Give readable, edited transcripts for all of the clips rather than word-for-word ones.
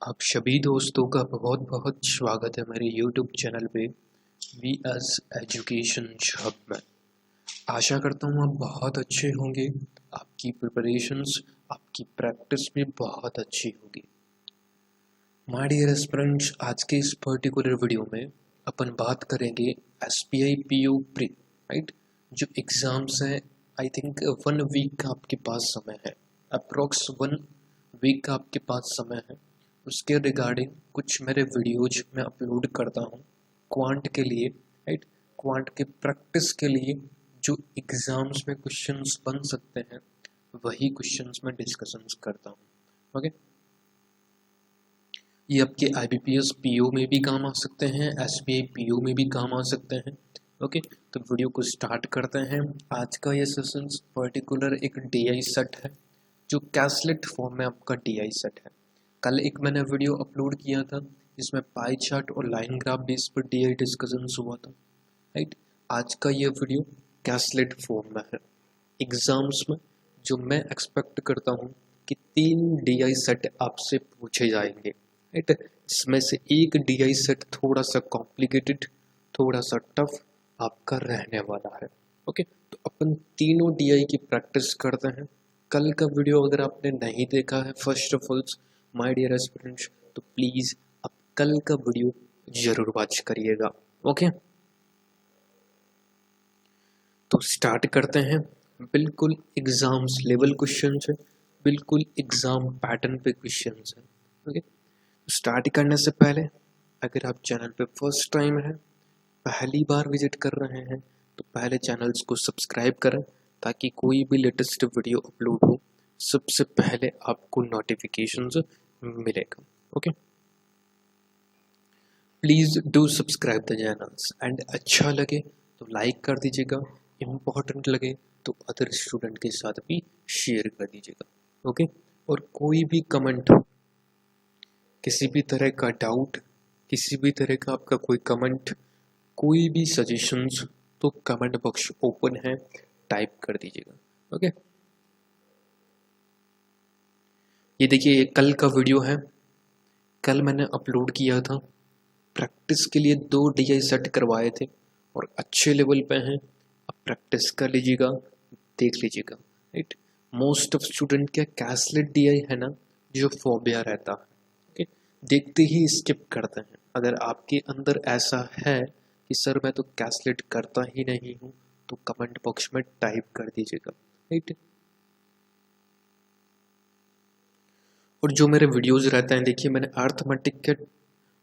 आप सभी दोस्तों का बहुत बहुत स्वागत है मेरे YouTube चैनल पे वी एस एजुकेशन हब में। आशा करता हूँ आप बहुत अच्छे होंगे। आपकी प्रिपरेशंस, आपकी प्रैक्टिस भी बहुत अच्छी होगी। माय डियर एस्पिरेंट्स, आज के इस पर्टिकुलर वीडियो में अपन बात करेंगे SBI PO प्री, राइट। जो एग्ज़ाम्स हैं, आई थिंक 1 वीक का आपके पास समय है, अप्रोक्स 1 वीक का आपके पास समय है। उसके रिगार्डिंग कुछ मेरे वीडियोज मैं अपलोड करता हूँ क्वांट के लिए, राइट। क्वांट के प्रैक्टिस के लिए जो एग्ज़ाम्स में क्वेश्चंस बन सकते हैं वही क्वेश्चंस में डिस्कशंस करता हूँ। ओके, ये आपके IBPS PO में भी काम आ सकते हैं, SBI PO में भी काम आ सकते हैं। ओके, तो वीडियो को स्टार्ट करते हैं। आज का ये सेशन पर्टिकुलर एक DI सेट है जो कैसलेट फॉर्म में आपका DI सेट है। कल एक मैंने वीडियो अपलोड किया था जिसमें पाई चार्ट और लाइन ग्राफ बेस पर DI डिस्कशंस हुआ था, राइट। आज का ये वीडियो कैसलेट फॉर्म में है। एग्जाम्स में जो मैं एक्सपेक्ट करता हूँ कि 3 DI सेट आपसे पूछे जाएंगे, राइट। इसमें से एक DI सेट थोड़ा सा कॉम्प्लिकेटेड, थोड़ा सा टफ आपका रहने वाला है। ओके, तो अपन तीनों DI की प्रैक्टिस करते हैं। कल का वीडियो अगर आपने नहीं देखा है, first of all my dear aspirants, तो प्लीज़ आप कल का वीडियो जरूर वॉच करिएगा। ओके, तो स्टार्ट करते हैं। बिल्कुल एग्जाम्स लेवल क्वेश्चन है, बिल्कुल एग्जाम पैटर्न पे क्वेश्चन है। ओके, स्टार्ट करने से पहले अगर आप चैनल पे फर्स्ट टाइम है, पहली बार विजिट कर रहे हैं, तो पहले चैनल्स को सब्सक्राइब करें ताकि कोई भी लेटेस्ट वीडियो अपलोड हो सबसे पहले आपको नोटिफिकेशंस मिलेगा। Okay, please do subscribe the channels and अच्छा लगे तो लाइक कर दीजिएगा, इम्पोर्टेंट लगे तो अदर स्टूडेंट के साथ भी शेयर कर दीजिएगा। ओके, और कोई भी कमेंट, किसी भी तरह का डाउट, किसी भी तरह का आपका कोई कमेंट, कोई भी सजेशंस, तो कमेंट बॉक्स ओपन है, टाइप कर दीजिएगा। ओके, ये देखिए ये कल का वीडियो है, कल मैंने अपलोड किया था। प्रैक्टिस के लिए 2 DI सेट करवाए थे और अच्छे लेवल पे हैं। अब प्रैक्टिस कर लीजिएगा, देख लीजिएगा, राइट। मोस्ट ऑफ स्टूडेंट क्या कैसलेट DI है ना, जो फोबिया रहता है, ओके, देखते ही स्किप करते हैं। अगर आपके अंदर ऐसा है कि सर मैं तो कैसलेट करता ही नहीं हूँ, तो कमेंट बॉक्स में टाइप कर दीजिएगा, राइट। और जो मेरे वीडियोज़ रहते हैं, देखिए मैंने अर्थमेटिक के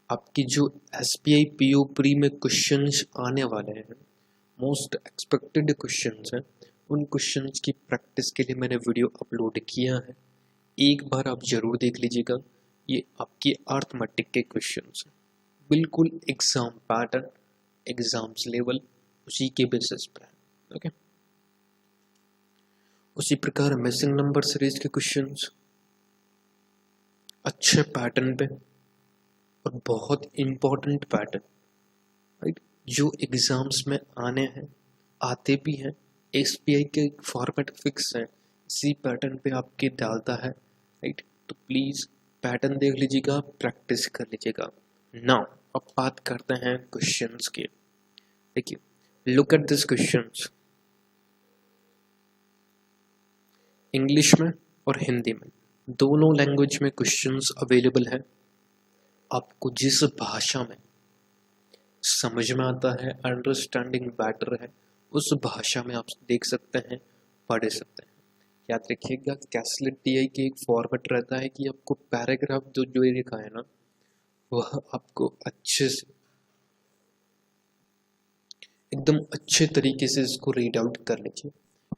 आपकी जो SBI PO प्री में क्वेश्चंस आने वाले हैं, मोस्ट एक्सपेक्टेड क्वेश्चंस हैं, उन क्वेश्चंस की प्रैक्टिस के लिए मैंने वीडियो अपलोड किया है। एक बार आप ज़रूर देख लीजिएगा। ये आपकी अर्थमेटिक के क्वेश्चंस हैं, बिल्कुल एग्ज़ाम पैटर्न, एग्ज़ाम्स लेवल उसी के बेसिस पे है। ओके, उसी प्रकार मिसिंग नंबर सीरीज के क्वेश्चंस अच्छे पैटर्न पे और बहुत इम्पोर्टेंट पैटर्न, राइट, जो एग्जाम्स में आने हैं, आते भी हैं। SBI के फॉर्मेट फिक्स है, इसी पैटर्न पे आपके डालता है, राइट। तो प्लीज़ पैटर्न देख लीजिएगा, प्रैक्टिस कर लीजिएगा। नाउ अब बात करते हैं क्वेश्चंस के। देखिए, look at this questions, English में और हिंदी में दोनों लैंग्वेज में क्वेश्चंस अवेलेबल है। आपको जिस भाषा में समझ में आता है, अंडरस्टैंडिंग बेटर है, उस भाषा में आप देख सकते हैं, पढ़ सकते हैं। याद रखिएगा, कैसलेट DI के एक फॉर्मेट रहता है कि आपको पैराग्राफ जो ये लिखा है ना, वह आपको अच्छे से, एकदम अच्छे तरीके से इसको रीड आउट कर लीजिए।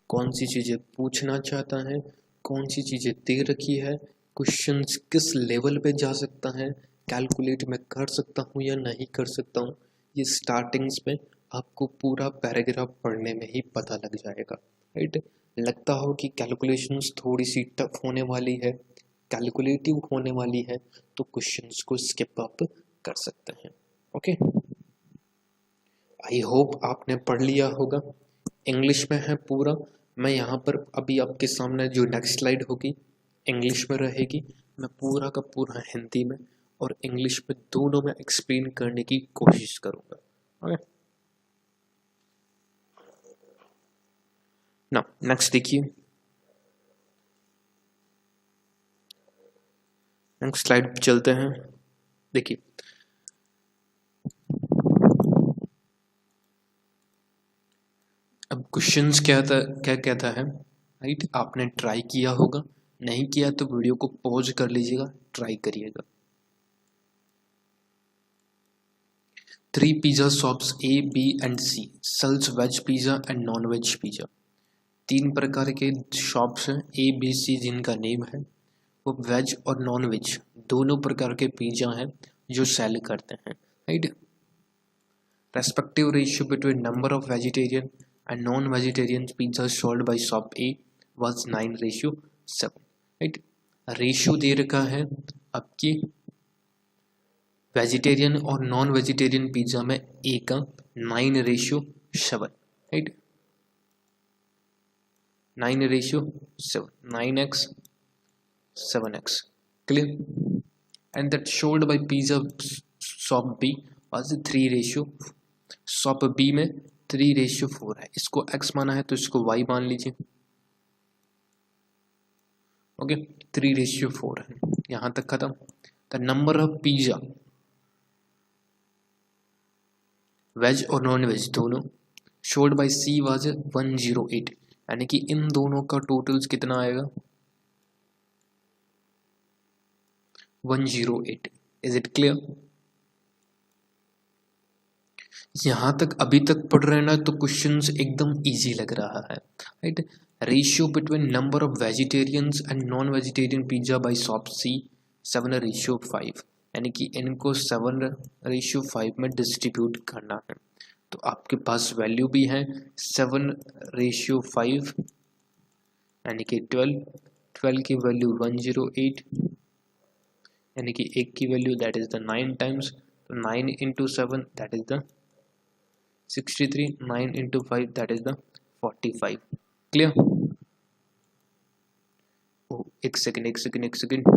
कौन सी चीज़ें पूछना चाहता है, कौन सी चीज़ें दे रखी है, क्वेश्चंस किस लेवल पे जा सकता है, कैलकुलेट मैं कर सकता हूँ या नहीं कर सकता हूँ, ये स्टार्टिंग्स में आपको पूरा पैराग्राफ पढ़ने में ही पता लग जाएगा, राइट। लगता हो कि कैलकुलेशंस थोड़ी सी टफ होने वाली है, कैलकुलेटिव होने वाली है, तो क्वेश्चंस को स्किप अप कर सकते हैं। ओके, आई होप आपने पढ़ लिया होगा। इंग्लिश में है पूरा। मैं यहाँ पर अभी आपके सामने जो नेक्स्ट स्लाइड होगी इंग्लिश में रहेगी, मैं पूरा का पूरा हिंदी में और इंग्लिश में दोनों में एक्सप्लेन करने की कोशिश करूंगा। ओके, ना नेक्स्ट देखिए, नेक्स्ट स्लाइड पे चलते हैं। देखिए अब क्वेश्चंस क्या था, क्या कहता है, राइट? आपने ट्राई किया होगा, नहीं किया तो वीडियो को पॉज कर लीजिएगा, ट्राई करिएगा। 3 pizza shops A, B and C sells veg pizza and non-veg pizza। 3 प्रकार के शॉप्स हैं A, B, C जिनका नेम है, वो वेज और नॉन वेज दोनों प्रकार के पिज्जा हैं जो सेल करते हैं, right? Respective ratio between number of vegetarian and non vegetarian pizza sold by shop A was 9:7, right? Ratio दे रखा है आपकी वेजिटेरियन और नॉन वेजिटेरियन पिज्जा में A का 9:7, right? 9:7, 9x 7x, clear? And that sold by pizza shop B was 3 shop B में 3:4 है। इसको x माना है तो इसको y मान लीजिए। ओके, 3:4 है, यहां तक खत्म। The number of pizza veg और नॉन वेज दोनों सोल्ड बाय C वाज 108, यानी कि इन दोनों का टोटल्स कितना आएगा? 108। Is it clear? यहां तक अभी तक पढ़ रहे हैं ना, तो क्वेश्चंस एकदम इजी लग रहा है, right? Ratio between number of vegetarians and non vegetarian pizza by shop C 7:5, यानी कि इनको 7:5 में डिस्ट्रीब्यूट करना है। तो आपके पास वैल्यू भी है 7:5, यानी कि 12 की वैल्यू 108, यानी कि एक की value that is the 9 times, तो 9 into 7 that is the 63, 9 into 5 that is the 45। Clear? एक सेकेंड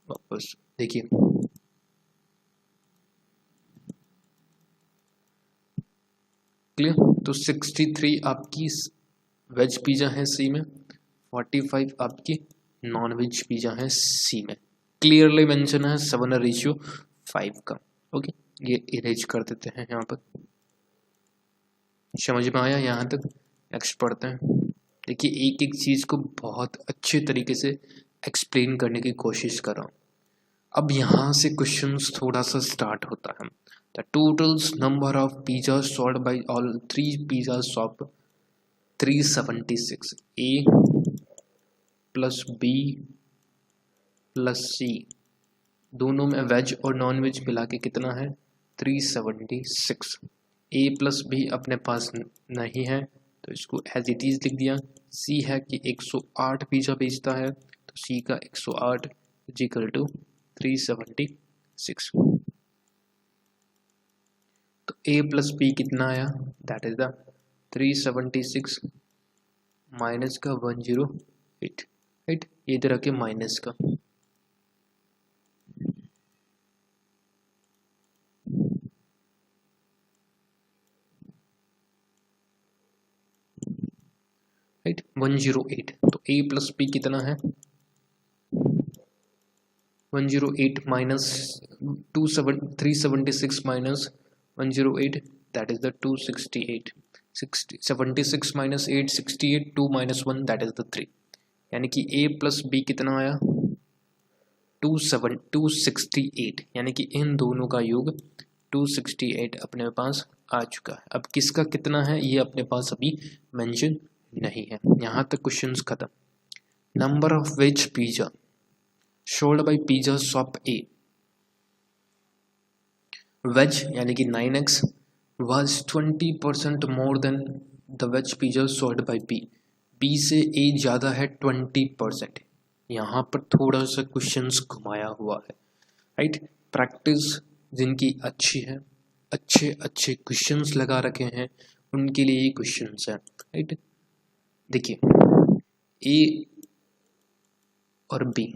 वापस देखिए, क्लियर? तो 63 आपकी वेज पिज्जा है C में, 45 आपकी नॉन वेज पिज्जा है C में। क्लियरली मेंशन है 7:5 का। ओके, ये इरेज कर देते हैं यहाँ पर। समझ में आया यहाँ तक? नेक्स्ट पढ़ते हैं। देखिए एक एक चीज को बहुत अच्छे तरीके से एक्सप्लेन करने की कोशिश कर रहा हूँ। अब यहाँ से क्वेश्चंस थोड़ा सा स्टार्ट होता है। The totals number of pizza sold bye all 3 pizza shop 376, A plus B plus C दोनों में वेज और नॉन वेज मिला के कितना है? 376। A प्लस B अपने पास नहीं है तो इसको एज इट इज लिख दिया। C है कि 108 पिज्जा बेचता है, तो C का 108 इक्वल टू 376। तो A प्लस B कितना आया? दैट इज द 376 माइनस का 108, राइट? ये इधर आके माइनस का, राइट? 108। तो A प्लस B कितना है? 108 minus 376 minus 108 that is the 268। 76 minus 8 68, 2 minus 1 that is the 3, यानी कि A प्लस B कितना आया? 268, यानी कि इन दोनों का योग 268 अपने पास आ चुका है। अब किसका कितना है ये अपने पास अभी मेंशन नहीं है। यहाँ तक क्वेश्चंस खत्म। Number of veg pizza sold by pizza shop A veg यानी कि 9x was 20% more than the veg pizza sold by B से A ज़्यादा है 20%। यहाँ पर थोड़ा सा क्वेश्चंस घुमाया हुआ है, राइट? प्रैक्टिस जिनकी अच्छी है, अच्छे अच्छे क्वेश्चंस लगा रखे हैं, उनके लिए ये क्वेश्चंस हैं, राइट? देखिए A और बी।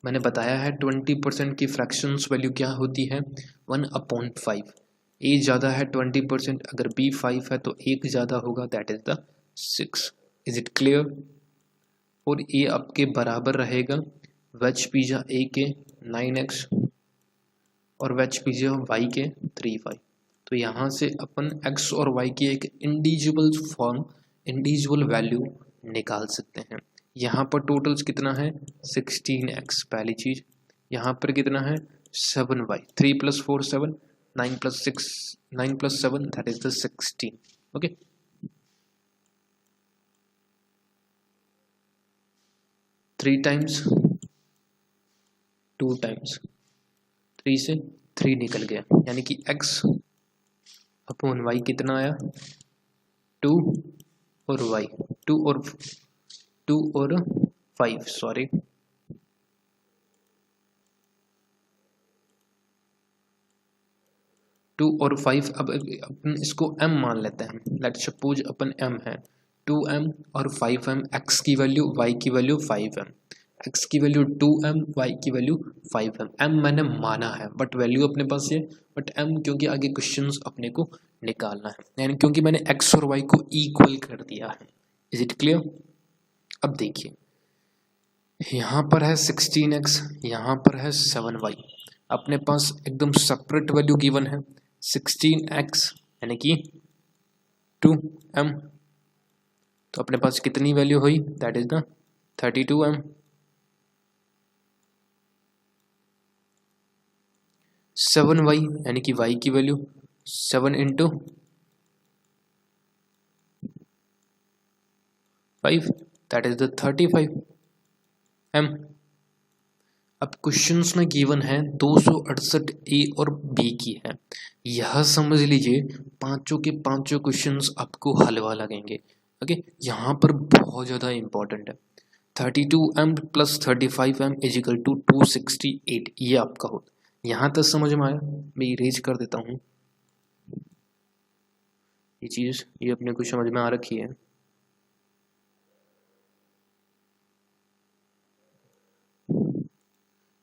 मैंने बताया है 20% की फ्रैक्शंस वैल्यू क्या होती है 1/5। ए ज़्यादा है 20%, अगर बी 5 है तो एक ज़्यादा होगा, that is the 6। Is it clear? और ए आपके बराबर रहेगा वेज पिज़्ज़ा ए के 9x और वेज पिज़्ज़ा वाई के 3y। तो यहाँ से अपन x और y की एक इंडिविजुअल वैल्यू निकाल सकते हैं। यहाँ पर टोटल्स कितना है 16x पहली चीज़, यहाँ पर कितना है 7y, 3 + 4 7, 9 + 6 9 + 7 that is the 16। Okay, 3 times 2 times 3 से 3 निकल गया, यानी कि x अपॉन y कितना आया 2 और y 2 और 5 सॉरी 2 और 5। अब अपन इसको m मान लेते हैं, लेट सपोज अपन m है 2m और 5m, x की वैल्यू y की वैल्यू 5m, x की वैल्यू 2m, y की वैल्यू 5m। m मैंने माना है बट वैल्यू अपने पास है, बट m क्योंकि आगे क्वेश्चंस अपने को निकालना है, यानी क्योंकि मैंने x और y को इक्वल कर दिया है। Is it clear? अब देखिए यहाँ पर है 16x, यहाँ पर है 7y, अपने पास एकदम सेपरेट वैल्यू गिवन है 16x यानी कि 2m, तो अपने पास कितनी वैल्यू हुई that is the 32m। 7y यानी कि y की value 7 × 5 that is the 35m। अब क्वेश्चंस में गिवन है 268 ए और बी की है, यह समझ लीजिए पांचों के पांचों क्वेश्चंस आपको हलवा लगेंगे। ओके, यहाँ पर बहुत ज़्यादा इंपॉर्टेंट है। 32m + 35m = 268, ये आपका हो। यहाँ तक समझ में आया? मैं इरेज कर देता हूँ ये चीज़, ये अपने को समझ में आ रखी है।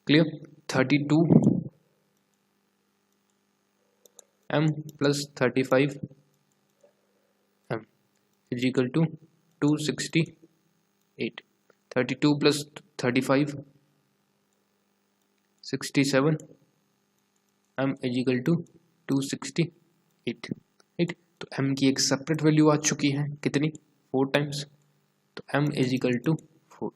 Clear? 32m + 35m = 268। 32 + 35 67m = 268। Right, तो m की एक सेपरेट वैल्यू आ चुकी है कितनी 4 टाइम्स, तो m = 4।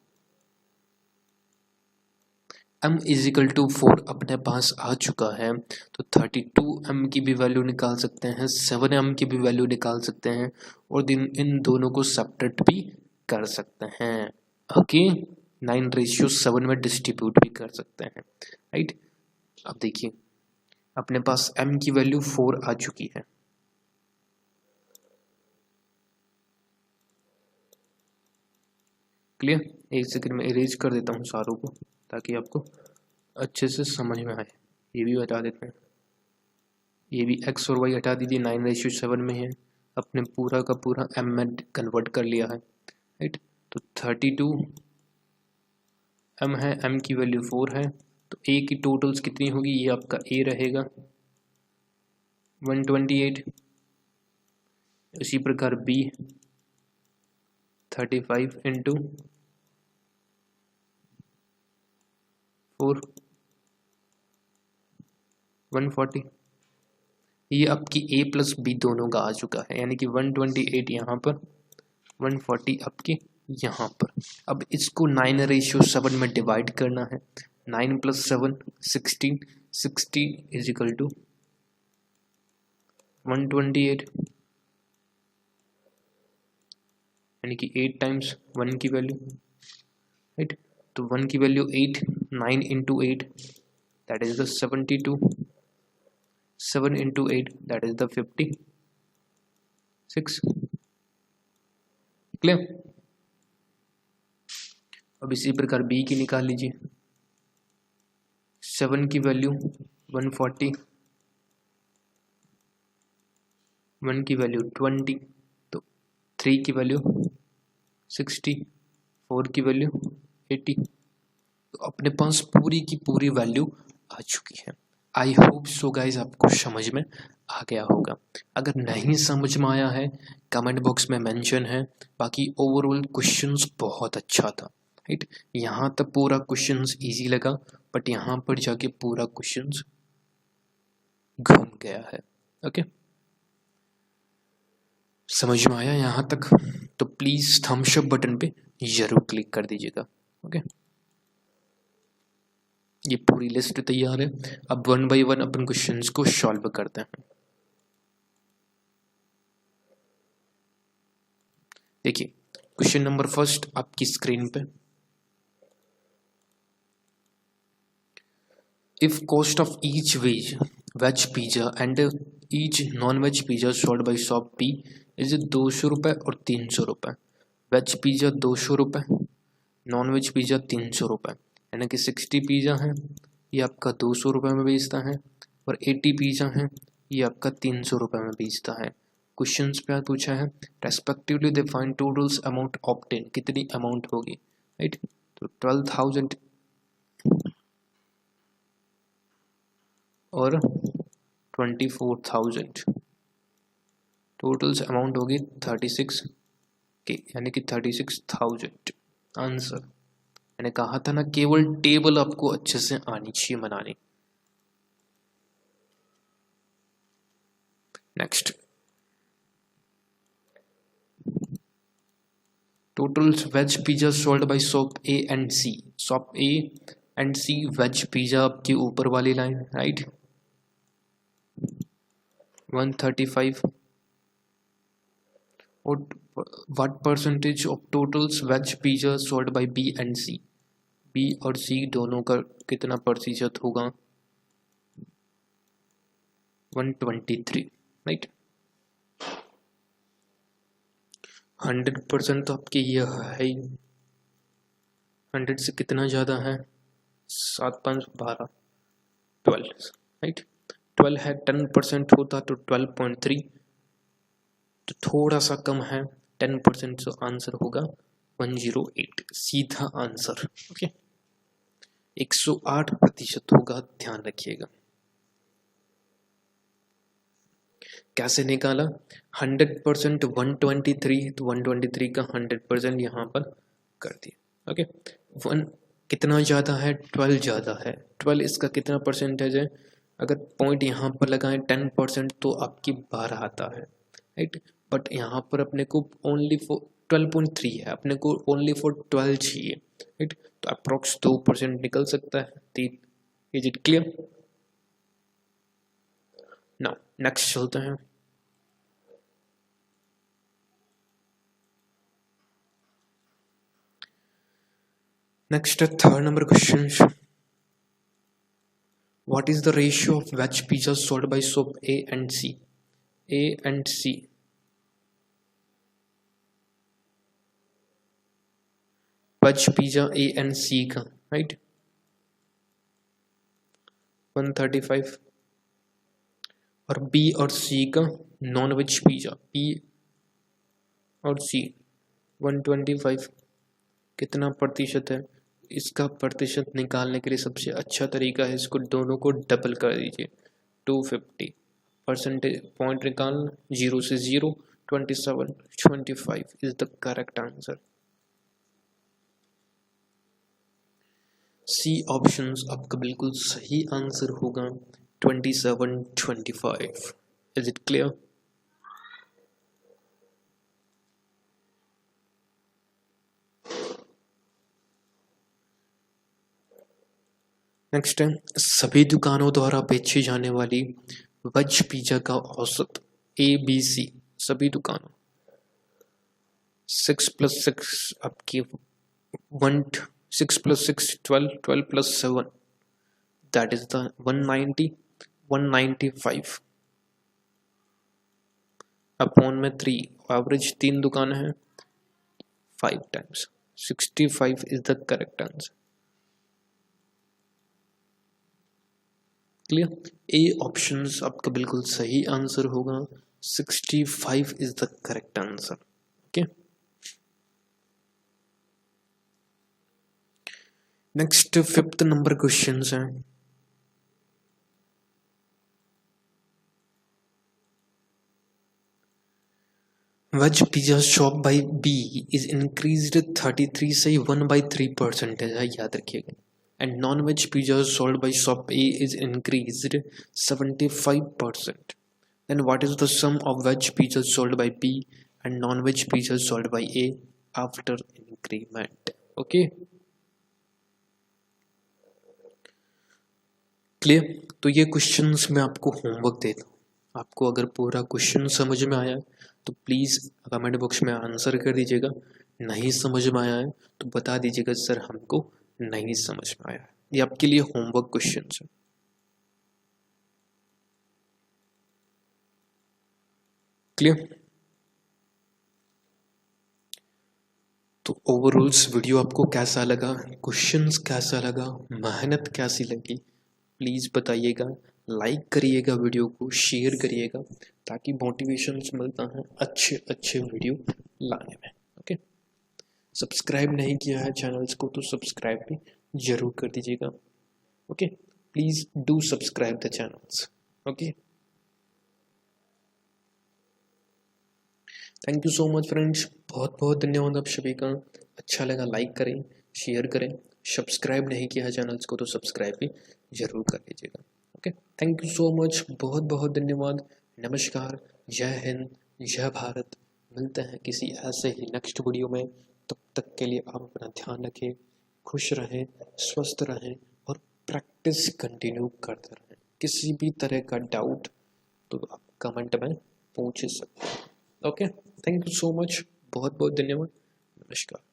m = 4 अपने पास आ चुका है, तो 32m की भी वैल्यू निकाल सकते हैं, 7m की भी वैल्यू निकाल सकते हैं, और इन दोनों को सेपरेट भी कर सकते हैं। ओके, 9:7 में डिस्ट्रीब्यूट भी कर सकते हैं। राइट, अब देखिए अपने पास m की वैल्यू 4 आ चुकी है। क्लियर? एक सेकंड में इरेज कर देता हूँ सारों को ताकि आपको अच्छे से समझ में आए। ये भी हटा देते हैं, ये भी x और y हटा दीजिए, 9:7 में है, अपने पूरा का पूरा m में कन्वर्ट कर लिया है। राइट, तो 32m है, m की वैल्यू 4 है, तो a की टोटल्स कितनी होगी, ये आपका a रहेगा 128। इसी प्रकार b 35 × 4 140। ये आपकी a + b दोनों का आ चुका है, यानी कि 128 यहाँ पर 140 आपके यहाँ पर। अब इसको 9:7 में डिवाइड करना है, 9 + 7 16 16 = 128, यानी कि 8 टाइम्स 1 की वैल्यू। राइट, तो 1 की value 8, 9 × 8 that is the 72, 7 × 8 that is the 56। Clear? अब इसी प्रकार b की निकाल लीजिए, 7 की वैल्यू 140, 1 की वैल्यू 20, तो 3 की वैल्यू 60, 4 की वैल्यू 80। तो अपने पास पूरी की पूरी वैल्यू आ चुकी है। आई होप सो गाइज आपको समझ में आ गया होगा। अगर नहीं समझ में आया है कमेंट बॉक्स में मेंशन है। बाकी ओवरऑल क्वेश्चंस बहुत अच्छा था, राइट। यहाँ तक पूरा क्वेश्चंस इजी लगा, बट यहाँ पर जाके पूरा क्वेश्चंस घूम गया है। ओके, समझ में आया यहाँ तक? तो प्लीज थम्स अप बटन पे जरूर क्लिक कर दीजिएगा। ओके, ये पूरी लिस्ट तैयार है। अब वन बाय वन अपन क्वेश्चंस को सॉल्व करते हैं। देखिए क्वेश्चन नंबर फर्स्ट आपकी स्क्रीन पे। If cost of each veg pizza and each non veg pizza sold by shop P is 200 रुपये और 300 रुपये। वेज पिज्जा 200 रुपये, नॉन वेज पिज्जा 300 रुपये, यानी कि 60 पिज्जा है ये आपका 200 रुपये में बेचता है, और 80 पिज्जा है ये आपका 300 रुपये में बेचता है। क्वेश्चन पे पूछा है respectively they find totals amount obtain, कितनी अमाउंट होगी, राइट। तो 12,000 और 24,000, टोटल्स अमाउंट होगी 36 के, यानी कि 36,000 आंसर। मैंने कहा था ना केवल टेबल आपको अच्छे से आनी चाहिए बनानी। Next, totals veg pizza sold by shop A and C. Shop A and C veg pizza आपकी ऊपर वाली लाइन, राइट। 135। और what percentage of totals veg pizza sold by B and C. B और सी दोनों का कितना प्रतिशत होगा, 123, राइट। 100% तो आपके ये है ही, 100 से कितना ज़्यादा है, 7 5 12 12, राइट। 12 है, 10% होता तो 12.3, तो थोड़ा सा कम है 10%, तो आंसर होगा 108, सीधा आंसर। ओके, 108% होगा, ध्यान रखिएगा। कैसे निकाला, 100% 123, तो 123 का 100% यहाँ पर कर दिया। ओके, 1 कितना ज़्यादा है, 12 ज़्यादा है। 12 इसका कितना परसेंटेज है, अगर पॉइंट यहाँ पर लगाएं 10% तो आपकी 12 आता है, राइट। बट यहाँ पर अपने को ओनली फॉर 12.3 है, अपने को ओनली फॉर 12 चाहिए, राइट। तो अप्रोक्स 2% निकल सकता है। Is it clear? Now next चलते हैं। नेक्स्ट है third number question. What is the ratio of veg pizza sold by shop A and C? A and C. Veg pizza A and C का, right? 135। और B और C का non veg pizza, B और C 125। कितना प्रतिशत है, इसका प्रतिशत निकालने के लिए सबसे अच्छा तरीका है इसको दोनों को डबल कर दीजिए, 250 परसेंटेज पॉइंट निकालना, 0 से 0, 27, 25 is the correct answer. C option आपका बिल्कुल सही आंसर होगा, 27, 25। Is it clear? नेक्स्ट है सभी दुकानों द्वारा बेची जाने वाली वेज पिज्जा का औसत ABC, सभी दुकानों 6 + 6 आपकी 6 + 6 12, 12 + 7 दैट इज द 190, 195 अपॉन में 3, एवरेज 3 दुकान है 5 times 65 is the correct answer. Clear? A option आपका बिल्कुल सही आंसर होगा, 65 is the correct answer. Okay, next 5th number question है। Veg pizza shop by B is increased 33 से 1/3% है, याद रखिएगा। And non-veg pizza sold by shop A is increased 75%. Then what is the sum of veg pizza sold by B and non-veg pizza sold by A after increment? Okay, clear. तो ये questions मैं आपको homework देता हूँ। आपको अगर पूरा question समझ में आया तो प्लीज़ कमेंट बॉक्स में आंसर कर दीजिएगा। नहीं समझ में आया है तो बता दीजिएगा सर हमको नहीं समझ में आया है। ये आपके लिए होमवर्क क्वेश्चन है। क्लियर। तो ओवरऑल्स वीडियो आपको कैसा लगा, क्वेश्चंस कैसा लगा, मेहनत कैसी लगी, प्लीज़ बताइएगा। लाइक करिएगा, वीडियो को शेयर करिएगा ताकि मोटिवेशंस मिलता है अच्छे अच्छे वीडियो लाने में। ओके, सब्सक्राइब नहीं किया है चैनल्स को तो सब्सक्राइब भी जरूर कर दीजिएगा। Okay, please do subscribe the channels. Okay, thank you so much friends, बहुत बहुत धन्यवाद आप सभी का। अच्छा लगा लाइक करें, शेयर करें, सब्सक्राइब नहीं किया है चैनल्स को तो सब्सक्राइब भी जरूर कर लीजिएगा। Okay, thank you so much, बहुत बहुत धन्यवाद। नमस्कार, जय हिंद, जय भारत। मिलते हैं किसी ऐसे ही नेक्स्ट वीडियो में। तब तक के लिए आप अपना ध्यान रखें, खुश रहें, स्वस्थ रहें और प्रैक्टिस कंटिन्यू करते रहें। किसी भी तरह का डाउट तो आप कमेंट में पूछ सकते हैं। Okay, thank you so much, बहुत बहुत धन्यवाद। नमस्कार।